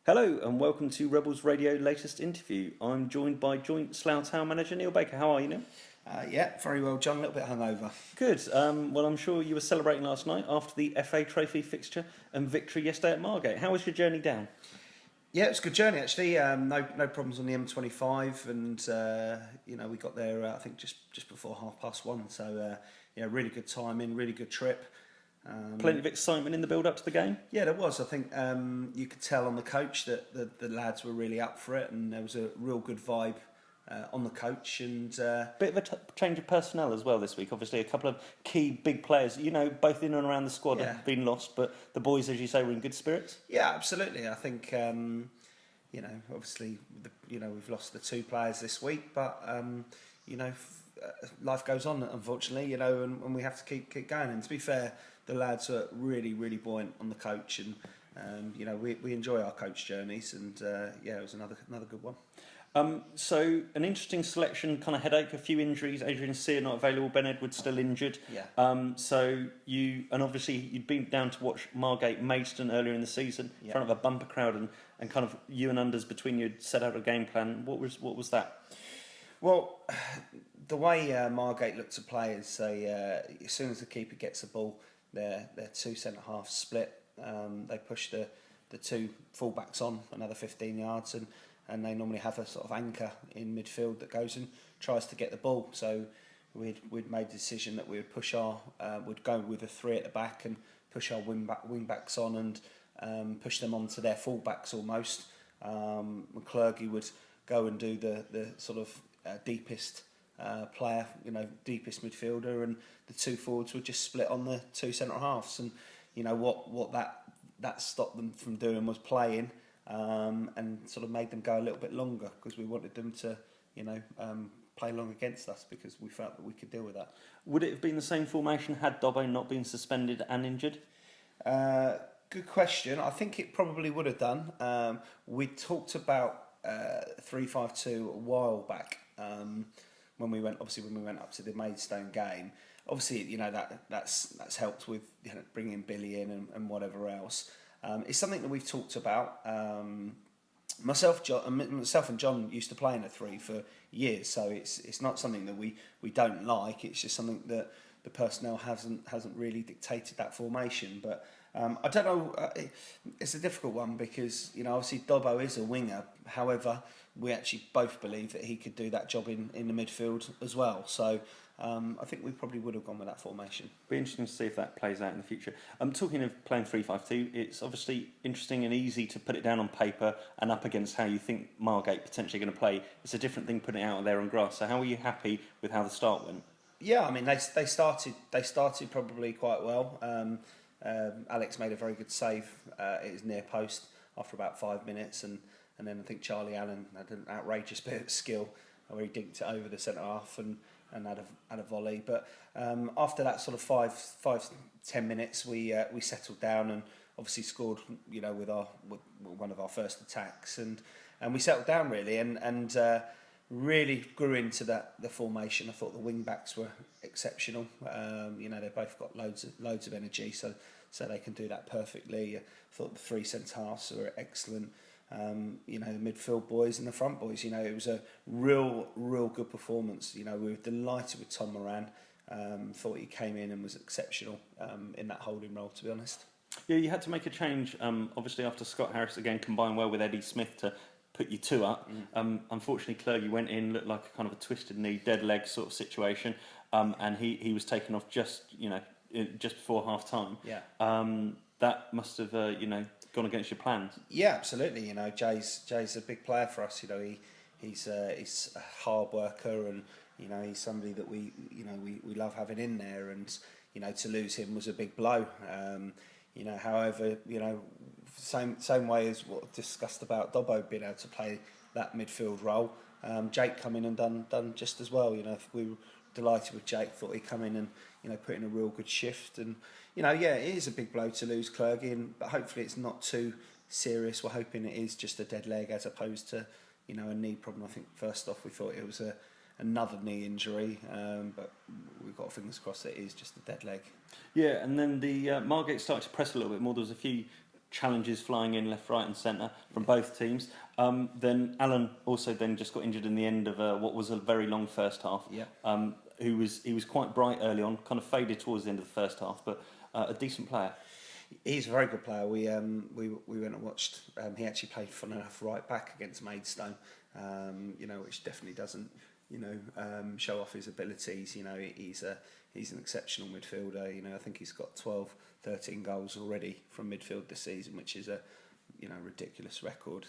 Hello and welcome to Rebels Radio latest interview. I'm joined by joint Slough Town manager Neil Baker. How are you, Neil? Yeah, very well, John. A little bit hungover. Good. Well, I'm sure you were celebrating last night after the FA Trophy fixture and victory yesterday at Margate. How was your journey down? Yeah, it was a good journey actually. No problems on the M25, and we got there I think just before 1:30. So really good timing, really good trip. Plenty of excitement in the build up to the game. Yeah, there was. I think you could tell on the coach that the lads were really up for it, and there was a real good vibe on the coach. And Bit of a change of personnel as well this week. Obviously, a couple of key big players, both in and around the squad have been lost, but the boys, as you say, were in good spirits. Yeah, absolutely. I think obviously we've lost the two players this week, but life goes on, unfortunately, and we have to keep going. And to be fair, the lads are really, really buoyant on the coach, and we enjoy our coach journeys, and it was another good one. So an interesting selection, kind of headache, a few injuries. Adrian Sear not available, Ben Edwards still injured. Yeah. So obviously you'd been down to watch Margate Maidstone earlier in the season in front of a bumper crowd, and kind of you and unders between you had set out a game plan. What was that? Well, the way Margate look to play is as soon as the keeper gets the ball, their two centre halves split. They push the two full-backs on another 15 yards, and they normally have a sort of anchor in midfield that goes and tries to get the ball. So we'd made the decision that we would would go with a three at the back and push our wing backs on and push them onto their full-backs almost. McClurgy would go and do the sort of deepest player, deepest midfielder, and the two forwards would just split on the two centre halves. And what that stopped them from doing was playing, and sort of made them go a little bit longer, because we wanted them to play long against us, because we felt that we could deal with that. Would it have been the same formation had Dobbo not been suspended and injured? Good question. I think it probably would have done. We talked about 3-5-2 a while back, when we went up to the Maidstone game. Obviously, that's helped with bringing Billy in and whatever else. It's something that we've talked about. Myself and John used to play in a three for years, so it's not something that we don't like. It's just something that the personnel hasn't really dictated that formation. But I don't know. It's a difficult one, because obviously Dobbo is a winger. However, we actually both believe that he could do that job in the midfield as well. So I think we probably would have gone with that formation. Be interesting to see if that plays out in the future. Talking of playing 3-5-2, it's obviously interesting and easy to put it down on paper and up against how you think Margate potentially going to play. It's a different thing putting it out there on grass. So how are you happy with how the start went? Yeah, I mean they started probably quite well. Alex made a very good save at his near post after about 5 minutes, and then I think Charlie Allen had an outrageous bit of skill where he dinked it over the centre half and had a volley. But after that sort of 5-10 minutes, we settled down and obviously scored, with one of our first attacks, and we settled down really and really grew into the formation. I thought the wing backs were exceptional. They both got loads of energy, so they can do that perfectly. I thought the three centre halves were excellent. The midfield boys and the front boys. It was a real good performance. We were delighted with Tom Moran. Thought he came in and was exceptional in that holding role, to be honest. Yeah, you had to make a change. Obviously, after Scott Harris again combined well with Eddie Smith to put you two up. Unfortunately, Clergy went in, looked like a kind of a twisted knee, dead leg sort of situation, and he was taken off just before half time. Yeah. That must have gone against your plans. Yeah, absolutely. Jay's a big player for us. He's a hard worker, and he's somebody that we love having in there, and to lose him was a big blow. However, same way as what discussed about Dobbo being able to play that midfield role. Jake come in and done just as well. We were delighted with Jake. Thought he'd come in and put in a real good shift. And it is a big blow to lose Clergy, but hopefully it's not too serious. We're hoping it is just a dead leg as opposed to a knee problem. I think first off we thought it was another knee injury, but we've got fingers crossed that it is just a dead leg. Yeah, and then the Margate started to press a little bit more. There was a few challenges flying in left, right, and centre from both teams. Then Alan also then just got injured in the end of what was a very long first half. Yeah. He was quite bright early on, kind of faded towards the end of the first half, but a decent player. He's a very good player. We went and watched. He actually played, fun enough, right back against Maidstone. Which definitely doesn't show off his abilities. He's an exceptional midfielder. I think he's got 12, 13 goals already from midfield this season, which is a ridiculous record.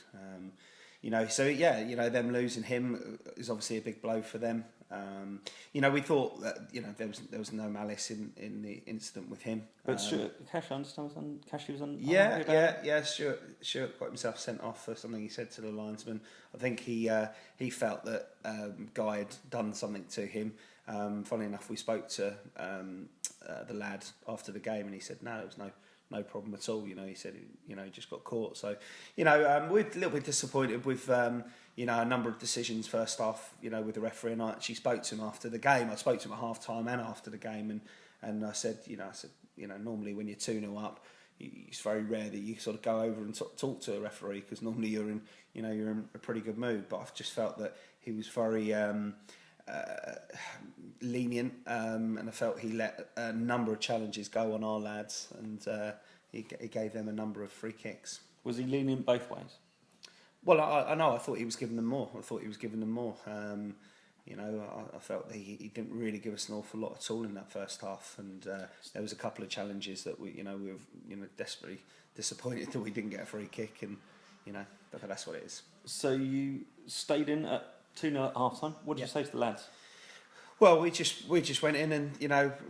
Them losing him is obviously a big blow for them. We thought that there was no malice in the incident with him. But Cash, I understand, Cash was on. Stuart got himself sent off for something he said to the linesman. I think he felt that Guy had done something to him. Funnily enough, we spoke to the lad after the game, and he said no, there was no problem at all. He said he just got caught. So we're a little bit disappointed with a number of decisions first half. With the referee, and I actually spoke to him after the game. I spoke to him at half time and after the game, and I said normally when you're 2-0 up, it's very rare that you sort of go over and talk to a referee, because normally you're in a pretty good mood. But I've just felt that he was very lenient, and I felt he let a number of challenges go on our lads, and he gave them a number of free kicks. Was he lenient both ways? Well, I know. I thought he was giving them more. I felt that he didn't really give us an awful lot at all in that first half, and there was a couple of challenges that we were desperately disappointed that we didn't get a free kick, and but that's what it is. So you stayed in at 2-0 at half time. What did you say to the lads? Well, we just went in and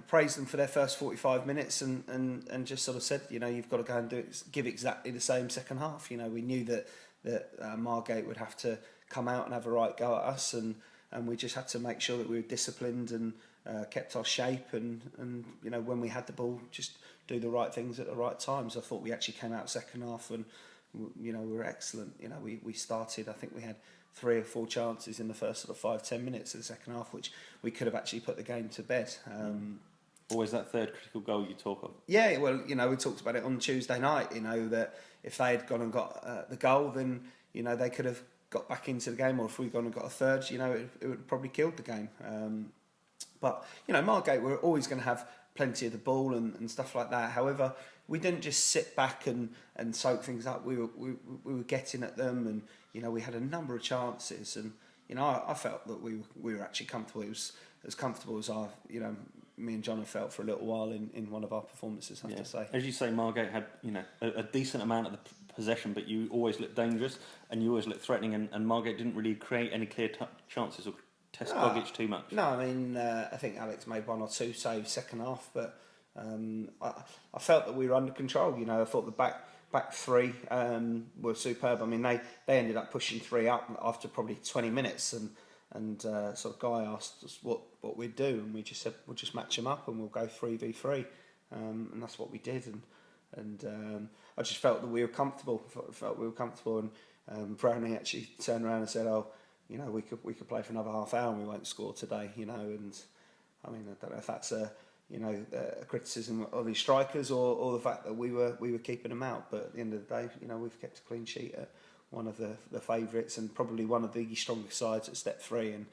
praised them for their first 45 minutes and just sort of said you've got to go and give exactly the same second half. We knew that Margate would have to come out and have a right go at us, and we just had to make sure that we were disciplined and kept our shape, and when we had the ball, just do the right things at the right times. I thought we actually came out second half and we were excellent. We started, I think we had 3 or 4 chances in the first sort of 5-10 minutes of the second half, which we could have actually put the game to bed. Always that third critical goal you talk of. Yeah, well, we talked about it on Tuesday night. That if they had gone and got the goal, then they could have got back into the game, or if we'd gone and got a third, it would have probably killed the game. But Margate were always going to have plenty of the ball and stuff like that. However, we didn't just sit back and soak things up. We were getting at them, and we had a number of chances, and I felt that we were actually comfortable. It was as comfortable as me and John have felt for a little while in one of our performances, I have to say. As you say, Margate had a decent amount of the possession, but you always looked dangerous and you always looked threatening, and Margate didn't really create any clear chances or test Bogic too much. No, I mean, I think Alex made 1 or 2 saves second half, but I felt that we were under control. I thought the back 3 were superb. I mean, they ended up pushing 3 up after probably 20 minutes, and sort of Guy asked us what we'd do, and we just said we'll just match them up and we'll go 3v3, and that's what we did. And I just felt that we were comfortable. And Brownie actually turned around and said, "Oh, we could play for another half hour and we won't score today." And I mean, I don't know if that's a criticism of his strikers or the fact that we were keeping them out. But at the end of the day, we've kept a clean sheet at one of the favourites and probably one of the strongest sides at step 3. And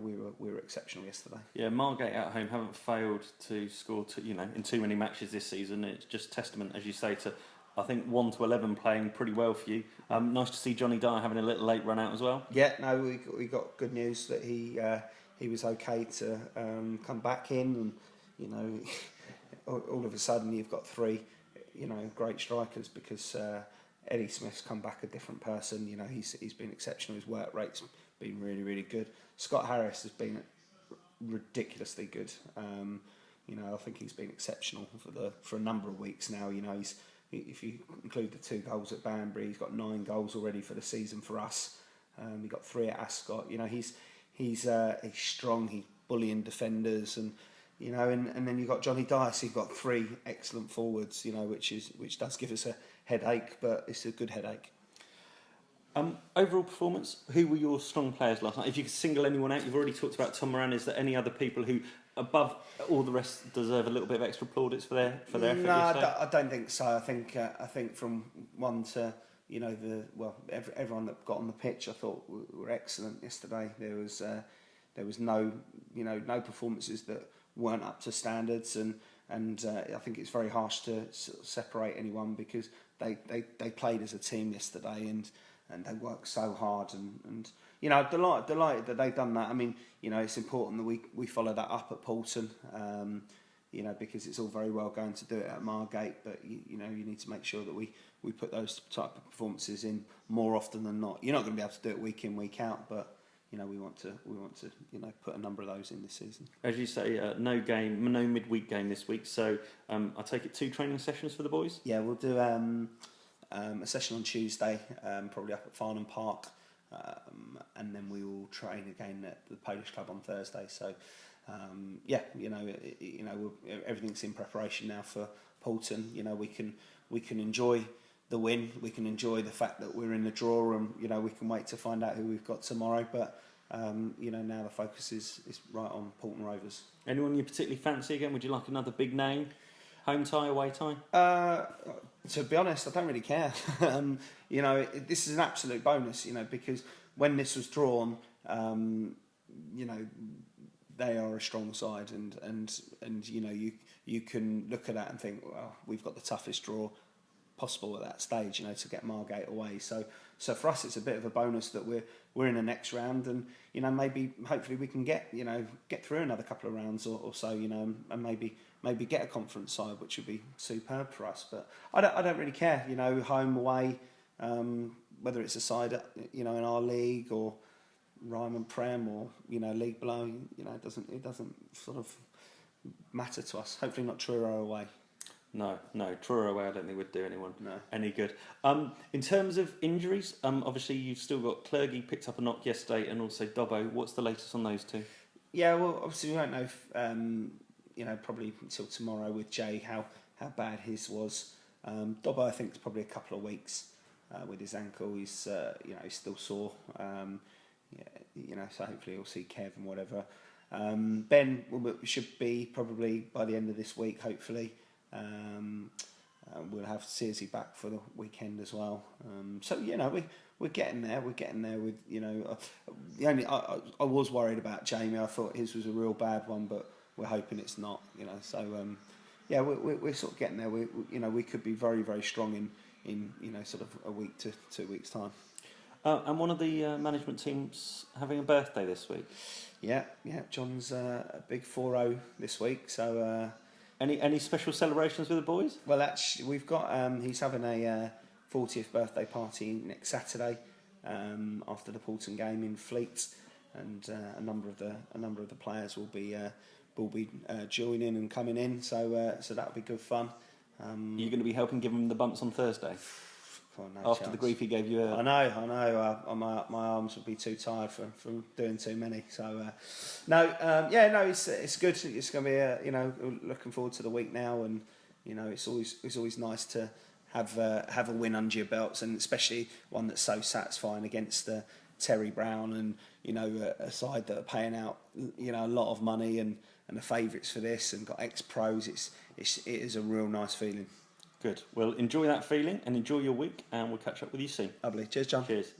we were exceptional yesterday. Yeah, Margate at home haven't failed to score in too many matches this season. It's just testament, as you say, to I think 1 to 11 playing pretty well for you. Nice to see Johnny Dyer having a little late run out as well. Yeah, no, we got good news that he was okay to come back in, and all of a sudden you've got 3 great strikers, because Eddie Smith's come back a different person. He's been exceptional. His work rate's been really, really good. Scott Harris has been ridiculously good. I think he's been exceptional for a number of weeks now. If you include the 2 goals at Banbury, he's got 9 goals already for the season for us. He got 3 at Ascot. He's strong. He's bullying defenders, and then you've got Johnny Dyer. So you've got 3 excellent forwards. Which does give us a headache, but it's a good headache. Overall performance, who were your strong players last night? If you could single anyone out, you've already talked about Tom Moran. Is there any other people who above all the rest deserve a little bit of extra plaudits for their effort? No, I don't think so. I think from one to everyone that got on the pitch, I thought were excellent yesterday. There was no performances that weren't up to standards, and I think it's very harsh to separate anyone because they played as a team yesterday and they worked so hard and delighted that they've done that. I mean, it's important that we follow that up at Poulton, because it's all very well going to do it at Margate, but you need to make sure that we put those type of performances in more often than not. You're not going to be able to do it week in, week out, but we want to put a number of those in this season. As you say, no midweek game this week, so I take it 2 training sessions for the boys? Yeah, we'll do a session on Tuesday, probably up at Farnham Park, and then we will train again at the Polish Club on Thursday. So, everything's in preparation now for Poulton. We can enjoy the win. We can enjoy the fact that we're in the draw, and we can wait to find out who we've got tomorrow. But now the focus is right on Poulton Rovers. Anyone you particularly fancy again? Would you like another big name? Home tie, away tie? To be honest, I don't really care. This is an absolute bonus, because when this was drawn, they are a strong side, and you can look at that and think, well, we've got the toughest draw possible at that stage, to get Margate away. So for us, it's a bit of a bonus that we're in the next round, and hopefully we can get through another couple of rounds or so, and maybe get a conference side, which would be superb for us. But I don't really care, home, away, whether it's a side, in our league or Ryman Prem or league below, it doesn't sort of matter to us. Hopefully not Truro away. No, Truro away I don't think would do anyone any good. In terms of injuries, obviously you've still got Clergy picked up a knock yesterday, and also Dobbo. What's the latest on those two? Yeah, well, obviously we won't know if, probably until tomorrow with Jay how bad his was. Dobbo, I think, is probably a couple of weeks with his ankle. He's he's still sore. So hopefully he'll see Kev and whatever. Ben should be probably by the end of this week, hopefully. We'll have Searcy back for the weekend as well. We're getting there. We're getting there with the only I was worried about Jamie. I thought his was a real bad one, but we're hoping it's not. We're sort of getting there. We could be very, very strong in sort of a week to 2 weeks time. And one of the management teams having a birthday this week. Yeah. John's a big 4-0 this week. So any special celebrations with the boys? Well, actually, we've got he's having a 40th birthday party next Saturday after the Poulton game in Fleet, and a number of the players will be joining and coming in. So that'll be good fun. You're going to be helping give him the bumps on Thursday. After chance. The grief he gave you earlier. I know. My arms would be too tired from doing too many. So it's good. It's going to be looking forward to the week now, and it's always nice to have a win under your belts, and especially one that's so satisfying against Terry Brown and a side that are paying out a lot of money and the favourites for this and got ex-pros. It is a real nice feeling. Good. Well, enjoy that feeling and enjoy your week, and we'll catch up with you soon. Lovely. Cheers, John. Cheers.